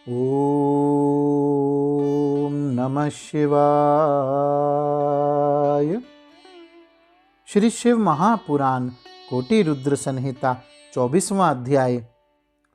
ओम नमः शिवाय। श्री शिव महापुराण कोटि रुद्र संहिता 24वां अध्याय।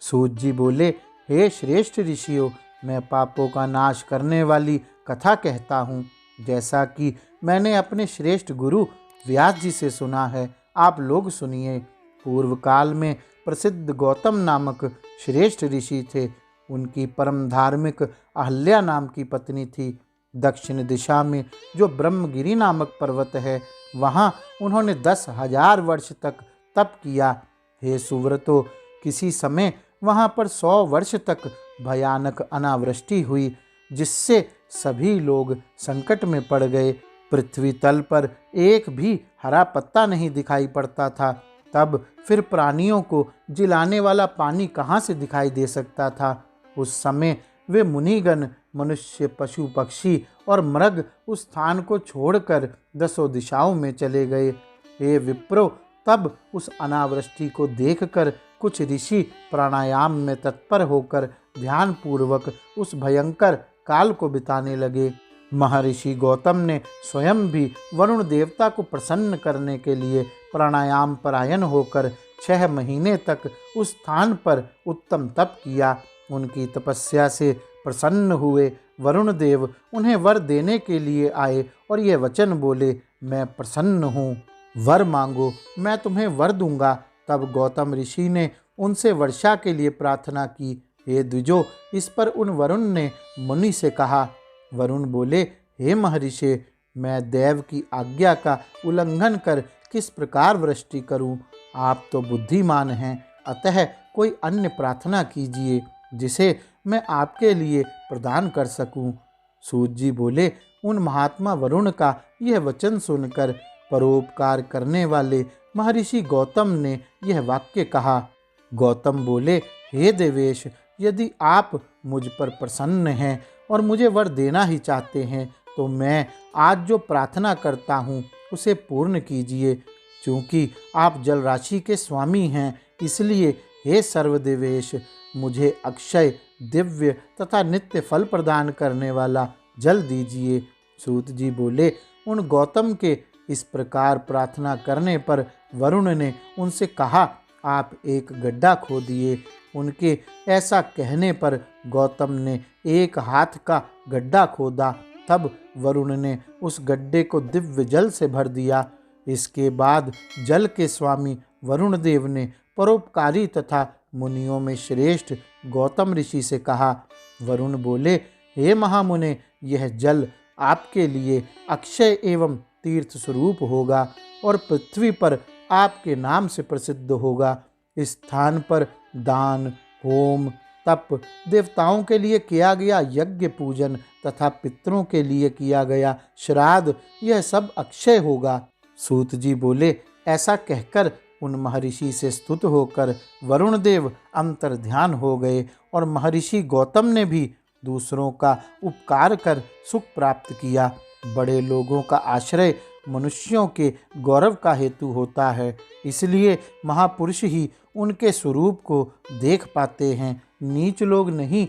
सूत जी बोले, हे श्रेष्ठ ऋषियों, मैं पापों का नाश करने वाली कथा कहता हूँ, जैसा कि मैंने अपने श्रेष्ठ गुरु व्यास जी से सुना है। आप लोग सुनिए। पूर्व काल में प्रसिद्ध गौतम नामक श्रेष्ठ ऋषि थे। उनकी परम धार्मिक अहल्या नाम की पत्नी थी। दक्षिण दिशा में जो ब्रह्मगिरि नामक पर्वत है, वहाँ उन्होंने 10,000 वर्ष तक तप किया। हे सुव्रतो, किसी समय वहाँ पर 100 वर्ष तक भयानक अनावृष्टि हुई, जिससे सभी लोग संकट में पड़ गए। पृथ्वी तल पर एक भी हरा पत्ता नहीं दिखाई पड़ता था। तब फिर प्राणियों को जिलाने वाला पानी कहाँ से दिखाई दे सकता था। उस समय वे मुनिगण, मनुष्य, पशु, पक्षी और मृग उस स्थान को छोड़कर 10 दिशाओं में चले गए। हे विप्रो, तब उस अनावृष्टि को देखकर कुछ ऋषि प्राणायाम में तत्पर होकर ध्यान पूर्वक उस भयंकर काल को बिताने लगे। महर्षि गौतम ने स्वयं भी वरुण देवता को प्रसन्न करने के लिए प्राणायाम परायण होकर 6 महीने तक उस स्थान पर उत्तम तप किया। उनकी तपस्या से प्रसन्न हुए वरुण देव उन्हें वर देने के लिए आए और ये वचन बोले, मैं प्रसन्न हूँ, वर मांगो, मैं तुम्हें वर दूंगा। तब गौतम ऋषि ने उनसे वर्षा के लिए प्रार्थना की। हे द्विजो, इस पर उन वरुण ने मुनि से कहा। वरुण बोले, हे महर्षि, मैं देव की आज्ञा का उल्लंघन कर किस प्रकार वृष्टि करूं? आप तो बुद्धिमान हैं, अतः कोई अन्य प्रार्थना कीजिए जिसे मैं आपके लिए प्रदान कर सकूं। सूत जी बोले, उन महात्मा वरुण का यह वचन सुनकर परोपकार करने वाले महर्षि गौतम ने यह वाक्य कहा। गौतम बोले, हे देवेश, यदि आप मुझ पर प्रसन्न हैं और मुझे वर देना ही चाहते हैं, तो मैं आज जो प्रार्थना करता हूँ उसे पूर्ण कीजिए। क्योंकि आप जल राशि के स्वामी हैं, इसलिए हे सर्वदेवेश, मुझे अक्षय, दिव्य तथा नित्य फल प्रदान करने वाला जल दीजिए। सूत जी बोले, उन गौतम के इस प्रकार प्रार्थना करने पर वरुण ने उनसे कहा, आप एक गड्ढा खोदिए। उनके ऐसा कहने पर गौतम ने 1 हाथ का गड्ढा खोदा। तब वरुण ने उस गड्ढे को दिव्य जल से भर दिया। इसके बाद जल के स्वामी वरुण देव ने परोपकारी तथा मुनियों में श्रेष्ठ गौतम ऋषि से कहा। वरुण बोले, हे महामुने, यह जल आपके लिए अक्षय एवं तीर्थ स्वरूप होगा और पृथ्वी पर आपके नाम से प्रसिद्ध होगा। इस स्थान पर दान, होम, तप, देवताओं के लिए किया गया यज्ञ पूजन तथा पितरों के लिए किया गया श्राद्ध, यह सब अक्षय होगा। सूत जी बोले, ऐसा कहकर उन महर्षि से स्तुत होकर वरुण देव अंतर ध्यान हो गए और महर्षि गौतम ने भी दूसरों का उपकार कर सुख प्राप्त किया। बड़े लोगों का आश्रय मनुष्यों के गौरव का हेतु होता है, इसलिए महापुरुष ही उनके स्वरूप को देख पाते हैं, नीच लोग नहीं।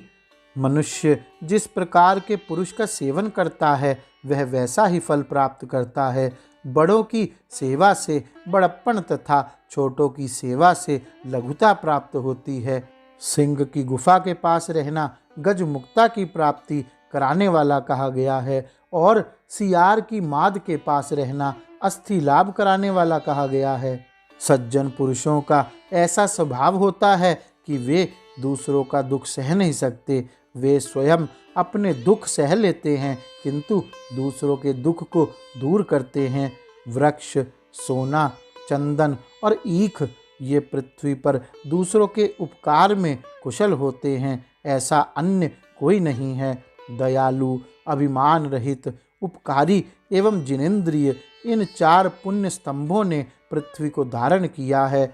मनुष्य जिस प्रकार के पुरुष का सेवन करता है, वह वैसा ही फल प्राप्त करता है। बड़ों की सेवा से बड़प्पन तथा छोटों की सेवा से लघुता प्राप्त होती है। सिंह की गुफा के पास रहना गज मुक्ता की प्राप्ति कराने वाला कहा गया है और सियार की माद के पास रहना अस्थि लाभ कराने वाला कहा गया है। सज्जन पुरुषों का ऐसा स्वभाव होता है कि वे दूसरों का दुख सह नहीं सकते। वे स्वयं अपने दुख सह लेते हैं, किंतु दूसरों के दुख को दूर करते हैं। वृक्ष, सोना, चंदन और ईख, ये पृथ्वी पर दूसरों के उपकार में कुशल होते हैं, ऐसा अन्य कोई नहीं है। दयालु, अभिमान रहित, उपकारी एवं जिनेंद्रिय, इन 4 पुण्य स्तंभों ने पृथ्वी को धारण किया है।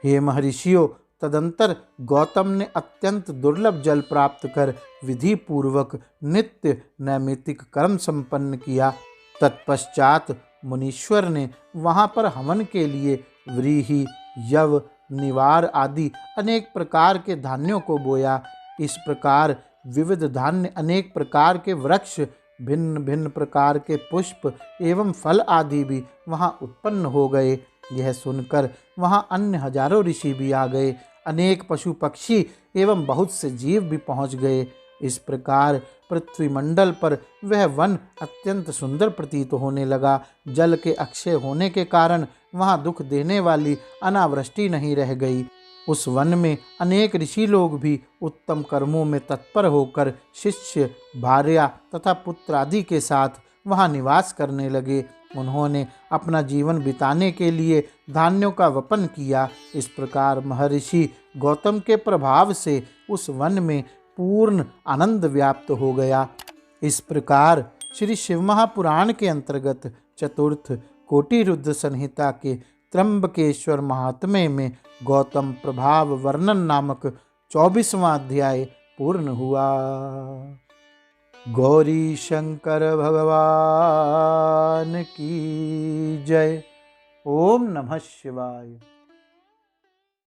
हे महर्षियों, तदंतर गौतम ने अत्यंत दुर्लभ जल प्राप्त कर विधि पूर्वक नित्य नैमित्तिक कर्म संपन्न किया। तत्पश्चात मुनीश्वर ने वहाँ पर हवन के लिए व्रीहि, यव, निवार आदि अनेक प्रकार के धान्यों को बोया। इस प्रकार विविध धान्य, अनेक प्रकार के वृक्ष, भिन्न भिन्न प्रकार के पुष्प एवं फल आदि भी वहाँ उत्पन्न हो गए। यह सुनकर वहाँ अन्य हजारों ऋषि भी आ गए। अनेक पशु पक्षी एवं बहुत से जीव भी पहुँच गए। इस प्रकार पृथ्वी मंडल पर वह वन अत्यंत सुंदर प्रतीत होने लगा। जल के अक्षय होने के कारण वहाँ दुख देने वाली अनावृष्टि नहीं रह गई। उस वन में अनेक ऋषि लोग भी उत्तम कर्मों में तत्पर होकर शिष्य, भार्या तथा पुत्र आदि के साथ वहाँ निवास करने लगे। उन्होंने अपना जीवन बिताने के लिए धान्यों का वपन किया। इस प्रकार महर्षि गौतम के प्रभाव से उस वन में पूर्ण आनंद व्याप्त हो गया। इस प्रकार श्री शिव महापुराण के अंतर्गत चतुर्थ कोटि रुद्र संहिता के त्र्यंबकेश्वर महात्म्य में गौतम प्रभाव वर्णन नामक 24वां अध्याय पूर्ण हुआ। गौरी शंकर भगवान की जय। ओम नमः शिवाय।